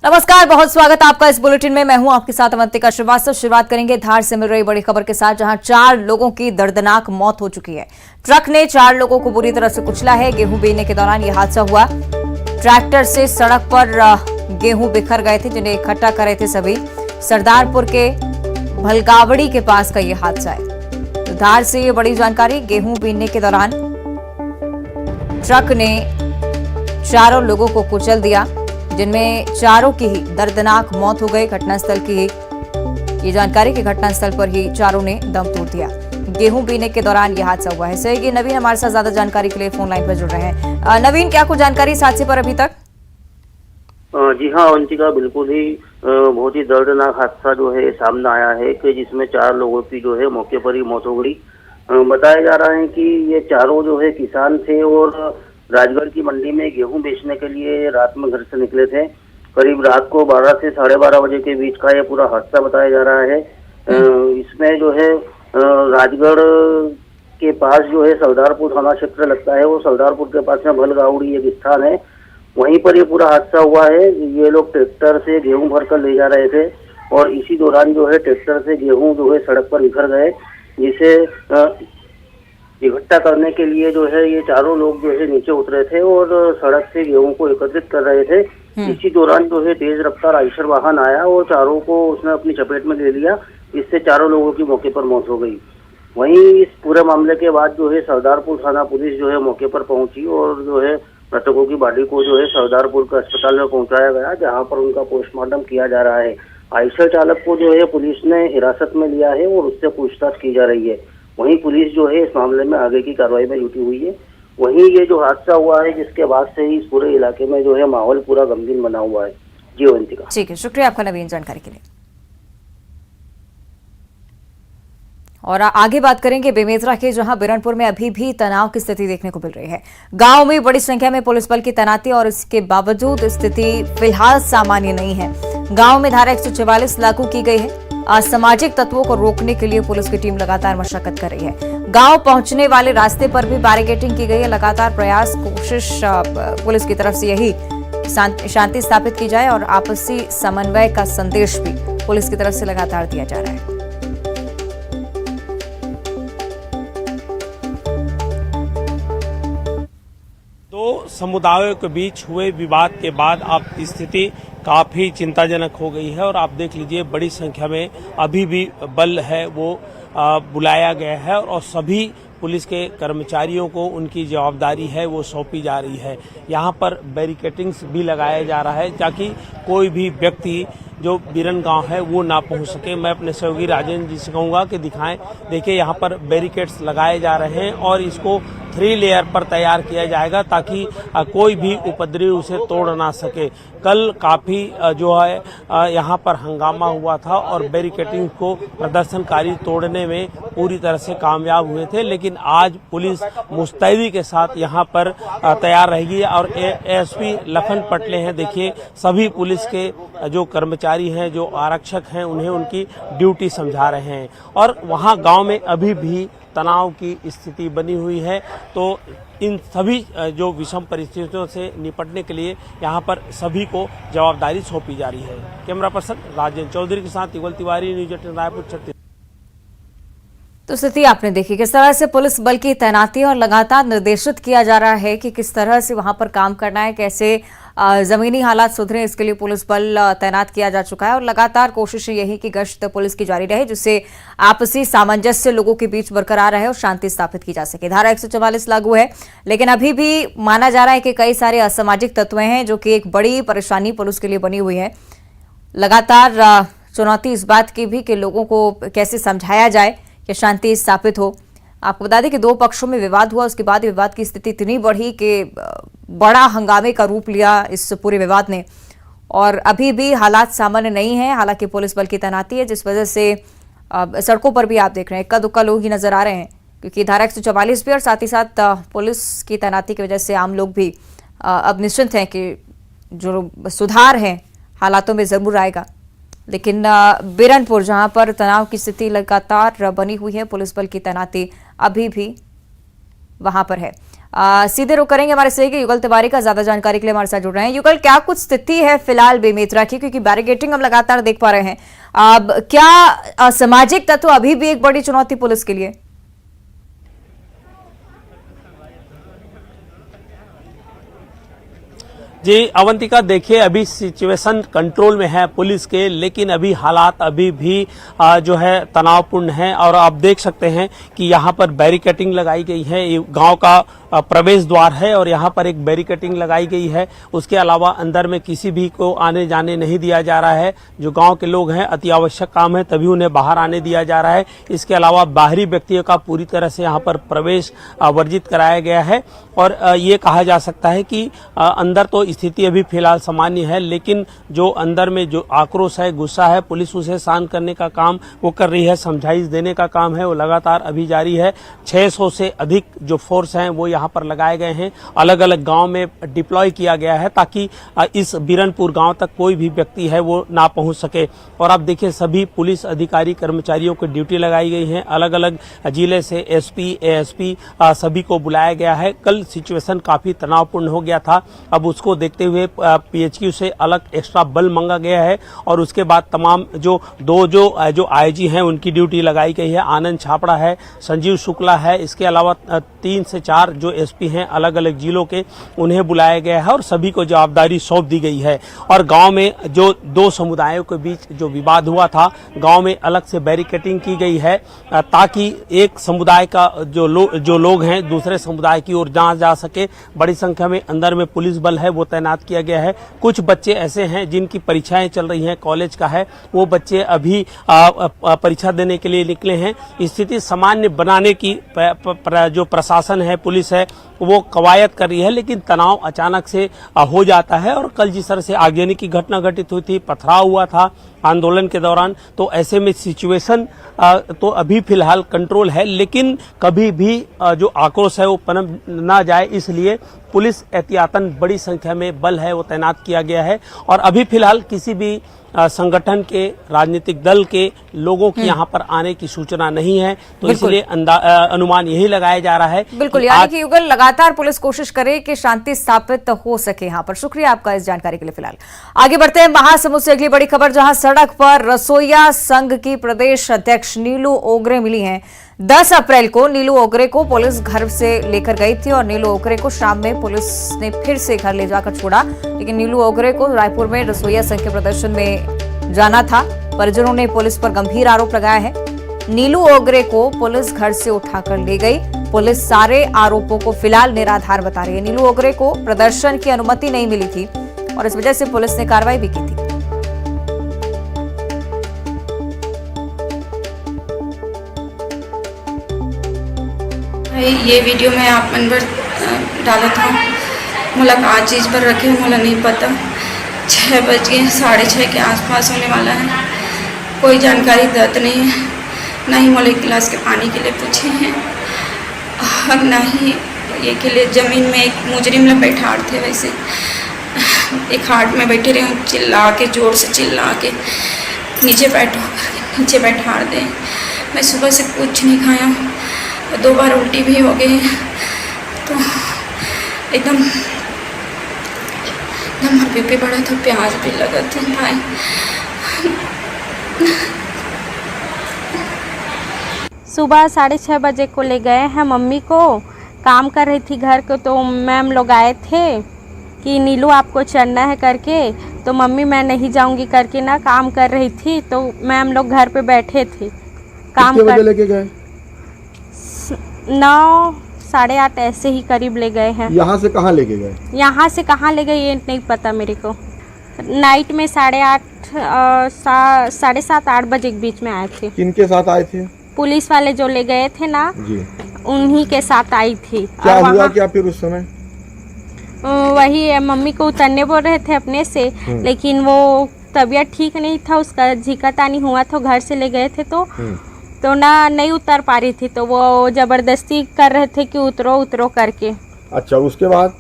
नमस्कार, बहुत स्वागत आपका इस बुलेटिन में। मैं हूं आपके साथ अवंतिका श्रीवास्तव। शुरुआत करेंगे धार से मिल रही बड़ी खबर के साथ, जहां 4 लोगों की दर्दनाक मौत हो चुकी है। ट्रक ने 4 लोगों को बुरी तरह से कुचला है। गेहूं बीनने के दौरान यह हादसा हुआ। ट्रैक्टर से सड़क पर गेहूं बिखर गए थे, जिन्हें इकट्ठा कर रहे थे सभी। सरदारपुर के भलगावड़ी के पास का यह हादसा है। तो धार से ये बड़ी जानकारी। गेहूं बीनने के दौरान ट्रक ने 4 लोगों को कुचल दिया, जिनमें 4 की ही दर्दनाक मौत हो गई। घटनास्थल की ये जानकारी कि घटनास्थल पर ही 4 ने दम तोड़ दिया। गेहूं बीनने के दौरान यह हादसा हुआ है। सहयोगी नवीन हमारे साथ ज्यादा जानकारी के लिए फोन लाइन पर जुड़ रहे हैं। नवीन, क्या कुछ जानकारी इस हादसे पर अभी तक? जी हाँ अवंतिका, बिल्कुल ही बहुत ही दर्दनाक हादसा जो है सामने आया है कि जिसमें 4 लोगों की जो है मौके पर ही मौत हो गई। बताया जा रहा है कि ये चारों जो है किसान थे और राजगढ़ की मंडी में गेहूं बेचने के लिए रात में घर से निकले थे। करीब रात को 12 से 12:30 बजे के बीच का ये पूरा हादसा बताया जा रहा है। इसमें जो है राजगढ़ के पास जो है सरदारपुर थाना क्षेत्र लगता है, वो सरदारपुर के पास में भलगावड़ी एक स्थान है, वहीं पर ये पूरा हादसा हुआ है। ये लोग ट्रैक्टर से गेहूं भरकर ले जा रहे थे और इसी दौरान जो है ट्रैक्टर से गेहूं जो है सड़क पर बिखर गए, जिसे इकट्ठा करने के लिए जो है ये 4 लोग जो है नीचे उतरे थे और सड़क से गेहूं को एकत्रित कर रहे थे। इसी दौरान जो है तेज रफ्तार आयशर वाहन आया और 4 को उसने अपनी चपेट में ले लिया। इससे 4 लोगों की मौके पर मौत हो गई। वहीं इस पूरे मामले के बाद जो है सरदारपुर थाना पुलिस जो है मौके पर पहुंची और जो है मृतकों की बॉडी को जो है सरदारपुर के अस्पताल में पहुंचाया गया, जहां पर उनका पोस्टमार्टम किया जा रहा है। आयशर चालक को जो है पुलिस ने हिरासत में लिया है और उससे पूछताछ की जा रही है। वहीं पुलिस जो है इस मामले में आगे की कार्रवाई में जुटी हुई है। वहीं ये जो हादसा हुआ है, जिसके बाद से ही इस पूरे इलाके में जो है माहौल पूरा गमगीन बना हुआ है। जी अवंतिका। ठीक है, शुक्रिया आपका नवीन जानकारी के लिए। और आगे बात करेंगे बेमेतरा के, जहां बिरनपुर में अभी भी तनाव की स्थिति देखने को मिल रही है। गांव में बड़ी संख्या में पुलिस बल की तैनाती और इसके बावजूद स्थिति फिलहाल सामान्य नहीं है। गांव में धारा 144 लागू की गई है। असामाजिक तत्वों को रोकने के लिए पुलिस की टीम लगातार मशक्कत कर रही है। गांव पहुंचने वाले रास्ते पर भी बैरिकेडिंग की गई है। लगातार प्रयास कोशिश पुलिस की तरफ से यही शांति स्थापित की जाए और आपसी समन्वय का संदेश भी पुलिस की तरफ से लगातार दिया जा रहा है। समुदायों के बीच हुए विवाद के बाद अब स्थिति काफी चिंताजनक हो गई है और आप देख लीजिए बड़ी संख्या में अभी भी बल है वो बुलाया गया है और सभी पुलिस के कर्मचारियों को उनकी जवाबदारी है वो सौंपी जा रही है। यहाँ पर बैरिकेटिंग्स भी लगाया जा रहा है ताकि कोई भी व्यक्ति जो बिरन गांव है वो ना पहुंच सके। मैं अपने सहयोगी राजेंद्र जी से कहूँगा कि दिखाएं। देखिए यहाँ पर बैरिकेड्स लगाए जा रहे हैं और इसको 3 लेयर पर तैयार किया जाएगा ताकि कोई भी उपद्रवी उसे तोड़ ना सके। कल काफी जो है यहाँ पर हंगामा हुआ था और बैरिकेडिंग को प्रदर्शनकारी तोड़ने में पूरी तरह से कामयाब हुए थे, लेकिन आज पुलिस मुस्तैदी के साथ यहाँ पर तैयार रहेगी और एएसपी लखन पटले हैं। देखिए सभी पुलिस के जो कर्मचारी हैं, जो आरक्षक हैं, उन्हें उनकी ड्यूटी समझा रहे हैं और वहाँ गांव में अभी भी तनाव की स्थिति बनी हुई है। तो इन सभी जो विषम परिस्थितियों से निपटने के लिए यहाँ पर सभी को जवाबदारी सौंपी जा रही है। कैमरा पर्सन राजेंद्र चौधरी के साथ युगल तिवारी, न्यूज 18 रायपुर, छत्तीसगढ़। तो स्थिति आपने देखी, किस तरह से पुलिस बल की तैनाती और लगातार निर्देशित किया जा रहा है कि किस तरह से वहां पर काम करना है, कैसे जमीनी हालात सुधरे, इसके लिए पुलिस बल तैनात किया जा चुका है और लगातार कोशिश यही कि गश्त पुलिस की जारी रहे, जिससे आपसी सामंजस्य लोगों के बीच बरकरार रहे और शांति स्थापित की जा सके। धारा 144 लागू है, लेकिन अभी भी माना जा रहा है कि कई सारे असामाजिक तत्व हैं, जो कि एक बड़ी परेशानी पुलिस के लिए बनी हुई है। लगातार चुनौती इस बात की भी कि लोगों को कैसे समझाया जाए कि शांति स्थापित हो। आपको बता दें कि 2 पक्षों में विवाद हुआ, उसके बाद विवाद की स्थिति इतनी बढ़ी कि बड़ा हंगामे का रूप लिया इस पूरे विवाद ने और अभी भी हालात सामान्य नहीं है। हालांकि पुलिस बल की तैनाती है, जिस वजह से सड़कों पर भी आप देख रहे हैं इक्का दुक्का लोग ही नजर आ रहे हैं, क्योंकि धारा 144 भी और साथ ही साथ पुलिस की तैनाती की वजह से आम लोग भी अब निश्चिंत हैं कि जो सुधार है हालातों में जरूर आएगा। लेकिन बिरनपुर, जहां पर तनाव की स्थिति लगातार बनी हुई है, पुलिस बल की तैनाती अभी भी वहां पर है। सीधे रुक करेंगे हमारे सहयोगी युगल तिवारी का, ज्यादा जानकारी के लिए हमारे साथ जुड़ रहे हैं। युगल, क्या कुछ स्थिति है फिलहाल बेमेतरा की, क्योंकि बैरिकेटिंग हम लगातार देख पा रहे हैं। अब क्या असामाजिक तत्व अभी भी एक बड़ी चुनौती पुलिस के लिए? जी अवंतिका, देखिए अभी सिचुएशन कंट्रोल में है पुलिस के, लेकिन अभी हालात अभी भी जो है तनावपूर्ण है। और आप देख सकते हैं कि यहाँ पर बैरिकेटिंग लगाई गई है, ये गांव का प्रवेश द्वार है और यहाँ पर एक बैरिकेटिंग लगाई गई है। उसके अलावा अंदर में किसी भी को आने जाने नहीं दिया जा रहा है। जो गांव के लोग हैं, अति आवश्यक काम है तभी उन्हें बाहर आने दिया जा रहा है। इसके अलावा बाहरी व्यक्तियों का पूरी तरह से यहाँ पर प्रवेश वर्जित कराया गया है। और ये कहा जा सकता है कि अंदर तो स्थिति अभी फिलहाल सामान्य है, लेकिन जो अंदर में जो आक्रोश है, गुस्सा है, पुलिस उसे शांत करने का काम वो कर रही है, समझाइश देने का काम है वो लगातार अभी जारी है। 600 से अधिक जो फोर्स हैं वो यहाँ पर लगाए गए हैं, अलग अलग गांव में डिप्लॉय किया गया है ताकि इस बीरनपुर गांव तक कोई भी व्यक्ति है वो ना पहुंच सके। और आप देखिए सभी पुलिस अधिकारी कर्मचारियों को ड्यूटी लगाई गई है, अलग अलग जिले से एसपी एएसपी सभी को बुलाया गया है। कल सिचुएशन काफी तनावपूर्ण हो गया था, अब उसको देखते हुए पीएचक्यू से अलग एक्स्ट्रा बल मांगा गया है और उसके बाद तमाम जो आईजी हैं उनकी ड्यूटी लगाई गई है। आनंद छापड़ा है, संजीव शुक्ला है, इसके अलावा 3 से 4 जो एसपी हैं अलग अलग जिलों के, उन्हें बुलाया गया है और सभी को जवाबदारी सौंप दी गई है। और गांव में जो 2 समुदायों के बीच जो विवाद हुआ था, गांव में अलग से बैरिकेटिंग की गई है ताकि एक समुदाय का जो लोग हैं दूसरे समुदाय की ओर जा सके। बड़ी संख्या में अंदर में पुलिस बल है वो तैनात किया गया है। कुछ बच्चे ऐसे हैं जिनकी परीक्षाएं चल रही हैं, कॉलेज का है, वो बच्चे अभी परीक्षा देने के लिए निकले हैं। स्थिति सामान्य बनाने की जो प्रशासन है, पुलिस है, वो कवायद कर रही है, लेकिन तनाव अचानक से हो जाता है। और कल जिस तरह से आगजनी की घटना घटित हुई थी, पथराव हुआ था आंदोलन के दौरान, तो ऐसे में सिचुएशन तो अभी फिलहाल कंट्रोल है, लेकिन कभी भी जो आक्रोश है वो पनप ना जाए, इसलिए पुलिस एहतियातन बड़ी संख्या में बल है वो तैनात किया गया है। और अभी फिलहाल किसी भी संगठन के, राजनीतिक दल के लोगों की यहाँ पर आने की सूचना नहीं है, तो इसलिए अनुमान यही लगाया जा रहा है। बिल्कुल, यानी कि युगल लगातार पुलिस कोशिश करे कि शांति स्थापित हो सके यहाँ पर। शुक्रिया आपका इस जानकारी के लिए। फिलहाल आगे बढ़ते हैं महासमुंद से अगली बड़ी खबर, जहां सड़क पर रसोइया संघ की प्रदेश अध्यक्ष नीलू ओगरे मिली हैं। 10 अप्रैल को नीलू ओगरे को पुलिस घर से लेकर गई थी और नीलू ओगरे को शाम में पुलिस ने फिर से घर ले जाकर छोड़ा, लेकिन नीलू ओगरे को रायपुर में रसोइया संघ के प्रदर्शन में जाना था। परिजनों ने पुलिस पर गंभीर आरोप लगाया है। नीलू ओगरे को पुलिस घर से उठाकर ले गई। पुलिस सारे आरोपों को फिलहाल निराधार बता रही है। नीलू ओगरे को प्रदर्शन की अनुमति नहीं मिली थी और इस वजह से पुलिस ने कार्रवाई भी की थी। ये वीडियो मैं आप मन पर डाला था, मुलाकात चीज़ पर रखे, मुझे नहीं पता 6 बज गए, 6:30 के आसपास होने वाला है। कोई जानकारी दर्द नहीं है, ना ही मुझे एक गिलास के पानी के लिए पूछे हैं और ना ही ये के लिए। ज़मीन में एक मुजरिम लोग बैठाड़ थे, वैसे एक हाट में बैठे रहे, चिल्ला के, जोर से चिल्ला के नीचे बैठाड़ दें। मैं सुबह से कुछ नहीं खाया, 2 बार उल्टी भी हो गई, तो एकदम बीपी बढ़ा था, प्याज भी लगा था भाई। सुबह 6:30 बजे को ले गए हैं मम्मी को, काम कर रही थी घर को, तो मैम लोग आए थे कि नीलू आपको चढ़ना है करके, तो मम्मी मैं नहीं जाऊंगी करके ना काम कर रही थी, तो मैम लोग घर पे बैठे थे काम कर। लेके गए 9, 8:30 ऐसे ही करीब ले गए हैं। यहाँ से कहाँ लेके गए? यहाँ से कहाँ ले गए ये नहीं पता मेरे को। नाइट में 8:30 7:30 8 बजे के बीच में आए थे। किनके साथ आए थे? पुलिस वाले जो ले गए थे ना जी, उन्हीं के साथ आई थी। क्या हुआ क्या फिर उस समय? वही मम्मी को उतरने बोल रहे थे अपने से, लेकिन वो तबीयत ठीक नहीं था, उसका झिकातानी हुआ था, घर से ले गए थे तो ना नहीं उतर पा रही थी, तो वो जबरदस्ती कर रहे थे कि उतरो करके। अच्छा, उसके बाद?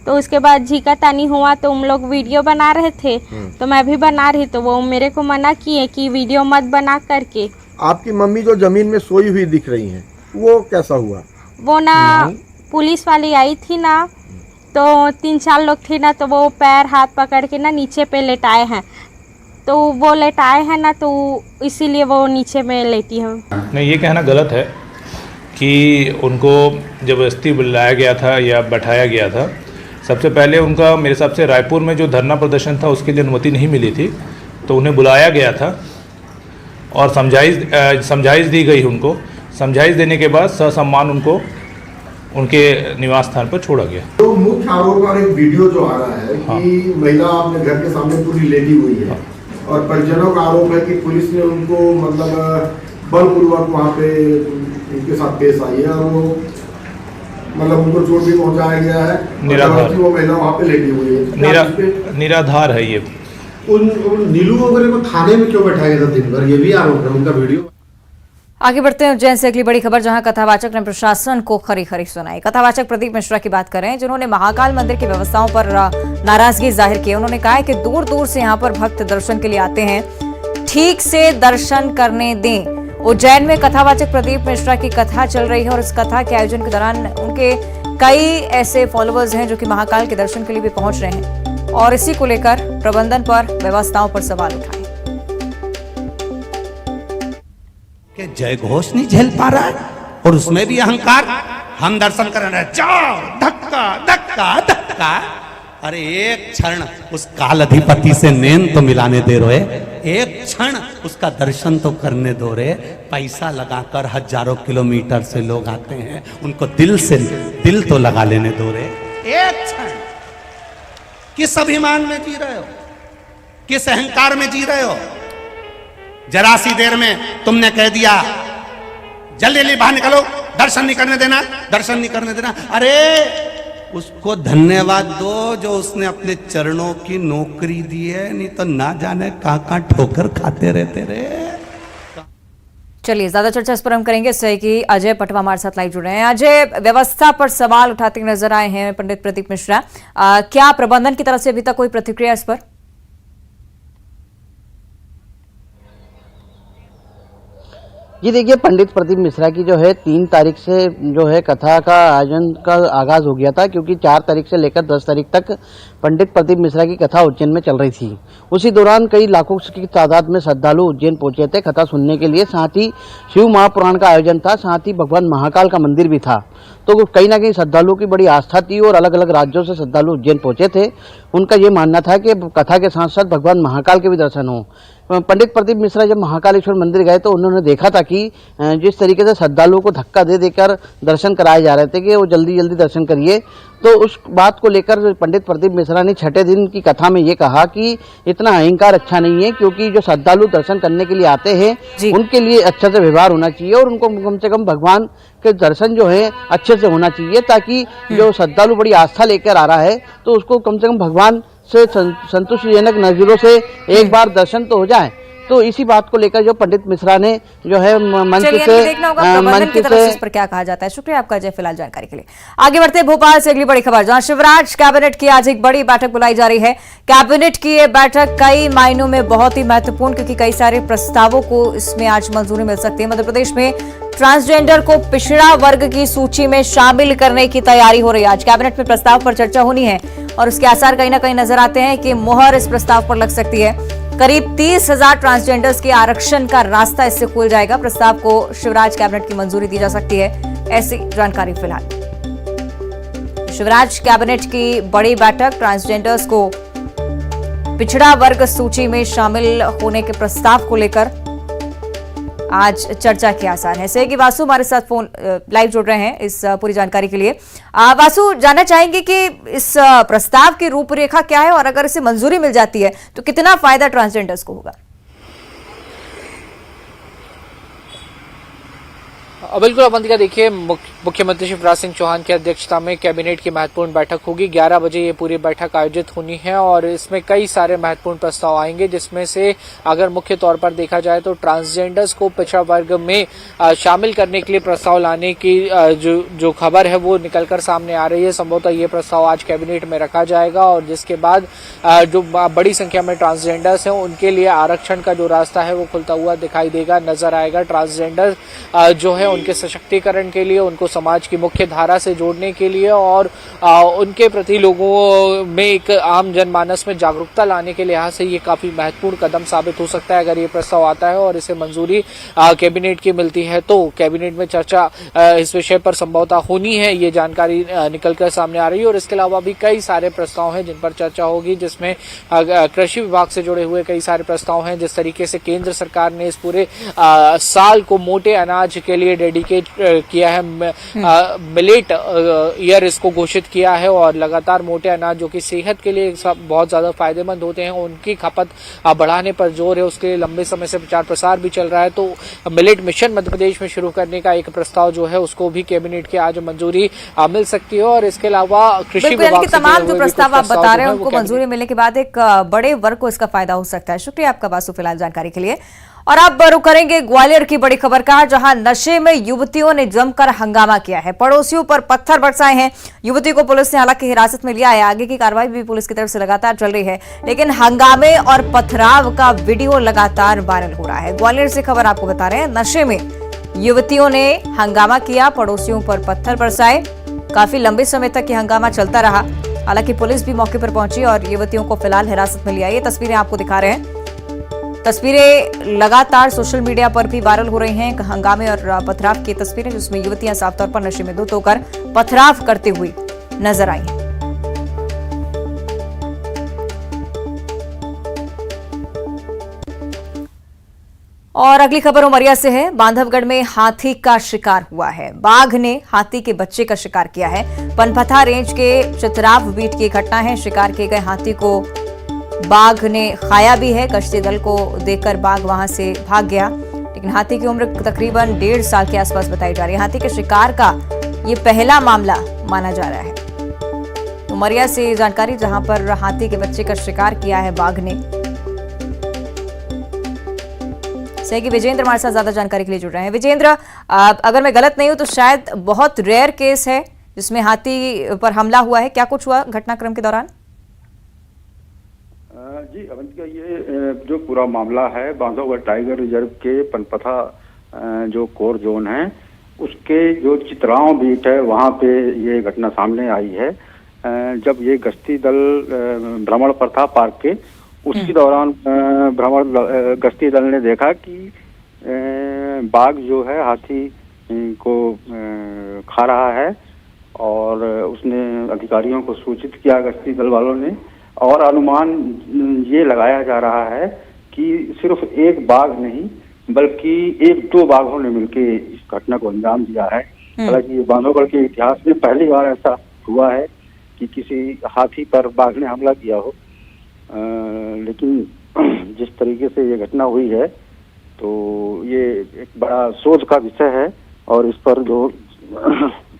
तो उसके बाद झिकातानी हुआ तो हम लोग वीडियो बना रहे थे, तो मैं भी बना रही, तो वो मेरे को मना किए कि वीडियो मत बना करके। आपकी मम्मी जो जमीन में सोई हुई दिख रही हैं, वो कैसा हुआ? वो ना पुलिस वाली आई थी ना, तो 3-4 लोग थे ना, तो वो पैर हाथ पकड़ के ना नीचे पे लेटाए हैं, तो वो लेटाए हैं ना, तो इसीलिए वो नीचे में लेटी है। नहीं, ये कहना गलत है कि उनको ज़बरदस्ती बुलाया गया था या बैठाया गया था। सबसे पहले उनका मेरे हिसाब से रायपुर में जो धरना प्रदर्शन था उसके लिए अनुमति नहीं मिली थी, तो उन्हें बुलाया गया था और समझाइश दी गई उनको। समझाइश देने के बाद ससम्मान उनको उनके निवास स्थान पर छोड़ा गया। तो मुख्य आरोप और एक वीडियो जो आ रहा है कि महिला अपने घर के सामने पूरी लेटी हुई है और परिजनों का आरोप है कि पुलिस ने उनको मतलब बलपूर्वक वहाँ पे उनके साथ पेश आई है और वो मतलब उनको चोट भी पहुँचाया गया है। निराधार, वो महिला वहाँ पे लेटी हुई है। निराधार है ये। उन नीलू वगैरह को थाने में क्यों बैठाया गया था दिन भर, ये भी आरोप है। उनका वीडियो। आगे बढ़ते हैं उज्जैन से अगली बड़ी खबर, जहां कथावाचक ने प्रशासन को खरी खरी सुनाई। कथावाचक प्रदीप मिश्रा की बात करें, जिन्होंने महाकाल मंदिर की व्यवस्थाओं पर नाराजगी जाहिर की। उन्होंने कहा है कि दूर दूर से यहां पर भक्त दर्शन के लिए आते हैं, ठीक से दर्शन करने दें। उज्जैन में कथावाचक प्रदीप मिश्रा की कथा चल रही है और इस कथा के आयोजन के दौरान उनके कई ऐसे फॉलोअर्स हैं जो कि महाकाल के दर्शन के लिए भी पहुंच रहे हैं और इसी को लेकर प्रबंधन पर, व्यवस्थाओं पर सवाल उठाए। कि जय घोष नहीं झेल पा रहा है और उसमें भी अहंकार। हम दर्शन कर रहे हैं, जाओ धक्का धक्का धक्का। अरे एक क्षण उस काल अधिपति से नैन तो मिलाने दे रहे, एक क्षण उसका दर्शन तो करने दो रे। पैसा लगाकर हजारों किलोमीटर से लोग आते हैं, उनको दिल से दिल तो लगा लेने दो रे। एक क्षण किस अभिमान में जी रहे हो, किस अहंकार में जी रहे हो? जरा सी देर में तुमने कह दिया जल्दी जल्दी बाहर निकलो, दर्शन नहीं करने देना, दर्शन नहीं करने देना। अरे उसको धन्यवाद दो जो उसने अपने चरणों की नौकरी दी है, नहीं तो ना जाने कहां ठोकर खाते रहते रे। चलिए, ज्यादा चर्चा इस पर हम करेंगे। इससे कि अजय पटवा हमारे साथ लाइव जुड़े हैं। अजय, व्यवस्था पर सवाल उठाते नजर आए हैं पंडित प्रदीप मिश्रा, क्या प्रबंधन की तरफ से अभी तक कोई प्रतिक्रिया इस पर? जी देखिए, पंडित प्रदीप मिश्रा की जो है 3 तारीख से जो है कथा का आयोजन का आगाज हो गया था, क्योंकि 4 तारीख से लेकर 10 तारीख तक पंडित प्रदीप मिश्रा की कथा उज्जैन में चल रही थी। उसी दौरान कई लाखों की तादाद में श्रद्धालु उज्जैन पहुंचे थे कथा सुनने के लिए। साथ ही शिव महापुराण का आयोजन था, साथ ही भगवान महाकाल का मंदिर भी था। तो कहीं ना कहीं श्रद्धालुओं की बड़ी आस्था थी और अलग अलग राज्यों से श्रद्धालु उज्जैन पहुंचे थे। उनका ये मानना था कि कथा के साथ साथ भगवान महाकाल के भी दर्शन हो। पंडित प्रदीप मिश्रा जब महाकालेश्वर मंदिर गए तो उन्होंने देखा था कि जिस तरीके से श्रद्धालुओं को धक्का दे देकर दर्शन कराए जा रहे थे कि वो जल्दी जल्दी दर्शन करिए, तो उस बात को लेकर पंडित प्रदीप मिश्रा ने 6ठे दिन की कथा में ये कहा कि इतना अहंकार अच्छा नहीं है, क्योंकि जो श्रद्धालु दर्शन करने के लिए आते हैं उनके लिए अच्छा से व्यवहार होना चाहिए और उनको कम से कम भगवान के दर्शन जो है अच्छे से होना चाहिए, ताकि जो श्रद्धालु बड़ी आस्था लेकर आ रहा है तो उसको कम से कम भगवान से संतुष्टिजनक नजरों से एक बार दर्शन तो हो जाए। तो इसी बात को लेकर जो पंडित मिश्रा ने जो है मंच से इस पर क्या कहा जाता है। शुक्रिया आपका अजय, फिलहाल जानकारी के लिए। आगे बढ़ते हैं भोपाल से अगली बड़ी खबर, जहां शिवराज कैबिनेट की आज एक बड़ी बैठक बुलाई जा रही है। कैबिनेट की ये बैठक कई मायनों में बहुत ही महत्वपूर्ण, क्योंकि कई सारे प्रस्तावों को इसमें आज मंजूरी मिल सकती है। मध्य प्रदेश में ट्रांसजेंडर को पिछड़ा वर्ग की सूची में शामिल करने की तैयारी हो रही है। आज कैबिनेट में प्रस्ताव पर चर्चा होनी है और उसके आसार कहीं ना कहीं नजर आते हैं कि मुहर इस प्रस्ताव पर लग सकती है। करीब 30,000 ट्रांसजेंडर्स के आरक्षण का रास्ता इससे खुल जाएगा। प्रस्ताव को शिवराज कैबिनेट की मंजूरी दी जा सकती है, ऐसी जानकारी फिलहाल। शिवराज कैबिनेट की बड़ी बैठक, ट्रांसजेंडर्स को पिछड़ा वर्ग सूची में शामिल होने के प्रस्ताव को लेकर आज चर्चा के आसार है। सहयोगी वासु हमारे साथ फोन लाइव जुड़ रहे हैं इस पूरी जानकारी के लिए। वासु, जानना चाहेंगे कि इस प्रस्ताव की रूपरेखा क्या है और अगर इसे मंजूरी मिल जाती है तो कितना फायदा ट्रांसजेंडर्स को होगा? बिल्कुल अवंतिका, देखिए मुख्यमंत्री शिवराज सिंह चौहान की अध्यक्षता में कैबिनेट की महत्वपूर्ण बैठक होगी। 11 बजे ये पूरी बैठक आयोजित होनी है और इसमें कई सारे महत्वपूर्ण प्रस्ताव आएंगे, जिसमें से अगर मुख्य तौर पर देखा जाए तो ट्रांसजेंडर्स को पिछड़ा वर्ग में शामिल करने के लिए प्रस्ताव लाने की जो खबर है वो निकलकर सामने आ रही है। संभवतः ये प्रस्ताव आज कैबिनेट में रखा जाएगा और जिसके बाद जो बड़ी संख्या में ट्रांसजेंडर्स हैं उनके लिए आरक्षण का जो रास्ता है वो खुलता हुआ दिखाई देगा, नजर आएगा। ट्रांसजेंडर जो है उनके सशक्तिकरण के लिए, उनको समाज की मुख्य धारा से जोड़ने के लिए और उनके प्रति लोगों में एक आम जनमानस में जागरूकता लाने के लिहाज से ये काफी महत्वपूर्ण कदम साबित हो सकता है। अगर ये प्रस्ताव आता है और इसे मंजूरी कैबिनेट की मिलती है तो कैबिनेट में चर्चा इस विषय पर संभवतः होनी है, ये जानकारी निकलकर सामने आ रही है। और इसके अलावा भी कई सारे प्रस्ताव हैं जिन पर चर्चा होगी, जिसमें कृषि विभाग से जुड़े हुए कई सारे प्रस्ताव हैं। जिस तरीके से केंद्र सरकार ने इस पूरे साल को मोटे अनाज के लिए डेडिकेट किया है, मिलेट ईयर इसको घोषित किया है और लगातार मोटे अनाज जो कि सेहत के लिए बहुत ज्यादा फायदेमंद होते हैं उनकी खपत बढ़ाने पर जोर है। उसके लिए लंबे समय से प्रचार प्रसार भी चल रहा है। तो मिलेट मिशन मध्य प्रदेश में शुरू करने का एक प्रस्ताव जो है उसको भी कैबिनेट की आज मंजूरी मिल सकती है। और इसके अलावा कृषि विभाग के तमाम जो प्रस्ताव आप बता रहे हैं उनको मंजूरी मिलने के बाद एक बड़े वर्ग को इसका फायदा हो सकता है। शुक्रिया आपका बासु फिलहाल जानकारी के लिए। और अब रुक करेंगे ग्वालियर की बड़ी खबर का, जहां नशे में युवतियों ने जमकर हंगामा किया है, पड़ोसियों पर पत्थर बरसाए हैं। युवती को पुलिस ने हालांकि हिरासत में लिया है। आगे की कार्रवाई भी पुलिस की तरफ से लगातार चल रही है, लेकिन हंगामे और पथराव का वीडियो लगातार वायरल हो रहा है। ग्वालियर से खबर आपको बता रहे हैं, नशे में युवतियों ने हंगामा किया, पड़ोसियों पर पत्थर बरसाए। काफी लंबे समय तक ये हंगामा चलता रहा। हालांकि पुलिस भी मौके पर पहुंची और युवतियों को फिलहाल हिरासत में लिया। ये तस्वीरें आपको दिखा रहे हैं। तस्वीरें लगातार सोशल मीडिया पर भी वायरल हो रही हैं, हंगामे और पथराव की तस्वीरें, जिसमें युवतियां साफ तौर पर नशे में धुत होकर पथराव करती हुई नजर आई हैं। और अगली खबर उमरिया से है। बांधवगढ़ में हाथी का शिकार हुआ है। बाघ ने हाथी के बच्चे का शिकार किया है। पनपथा रेंज के चित्राव बीट की घटना है। शिकार किए गए हाथी को बाघ ने खाया भी है। गश्ती दल को देखकर बाघ वहां से भाग गया, लेकिन हाथी की उम्र तकरीबन 1.5 साल के आसपास बताई जा रही है। हाथी के शिकार का ये पहला मामला माना जा रहा है। उमरिया से जानकारी, जहां पर हाथी के बच्चे का शिकार किया है बाघ ने। सहयोगी विजेंद्र हमारे साथ ज्यादा जानकारी के लिए जुड़ रहे हैं। विजेंद्र, अगर मैं गलत नहीं हूं तो शायद बहुत रेयर केस है जिसमें हाथी पर हमला हुआ है। क्या कुछ हुआ घटनाक्रम के दौरान? जी अवंतिका, ये जो पूरा मामला है बांधवगढ़ टाइगर रिजर्व के पनपथा जो कोर जोन है उसके जो चित्राव बीट है वहाँ पे ये घटना सामने आई है। जब ये गश्ती दल भ्रमण पर था पार्क के, उसके दौरान गश्ती दल ने देखा कि बाघ जो है हाथी को खा रहा है और उसने अधिकारियों को सूचित किया गश्ती दल वालों ने। और अनुमान ये लगाया जा रहा है कि सिर्फ एक बाघ नहीं बल्कि 1-2 बाघों ने मिलकर इस घटना को अंजाम दिया है। हालांकि बांधवगढ़ के इतिहास में पहली बार ऐसा हुआ है कि किसी हाथी पर बाघ ने हमला किया हो। लेकिन जिस तरीके से ये घटना हुई है तो ये एक बड़ा शोध का विषय है और इस पर जो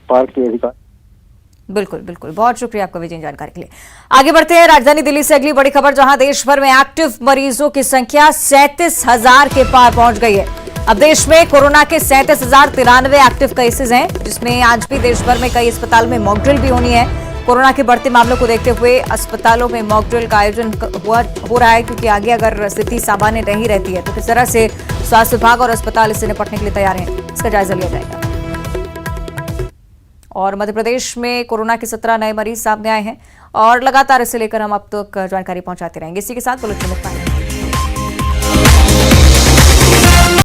पार्क के अधिकारी। बिल्कुल बिल्कुल, बहुत शुक्रिया आपका विजय जानकारी के लिए। आगे बढ़ते हैं राजधानी दिल्ली से अगली बड़ी खबर, जहां देश भर में एक्टिव मरीजों की संख्या 37,000 के पार पहुंच गई है। अब देश में कोरोना के 37,093 एक्टिव केसेज हैं, जिसमें आज भी देश भर में कई अस्पताल में मॉक ड्रिल भी होनी है। कोरोना के बढ़ते मामलों को देखते हुए अस्पतालों में मॉक ड्रिल का आयोजन हो रहा है, क्योंकि आगे अगर स्थिति सामान्य नहीं रहती है तो किस तरह से स्वास्थ्य विभाग और अस्पताल इससे निपटने के लिए तैयार हैं, इसका जायजा लिया जाएगा। और मध्य प्रदेश में कोरोना के 17 नए मरीज सामने आए हैं और लगातार इसे लेकर हम अब तक जानकारी पहुंचाते रहेंगे। इसी के साथ बुलेटिन मुक्त।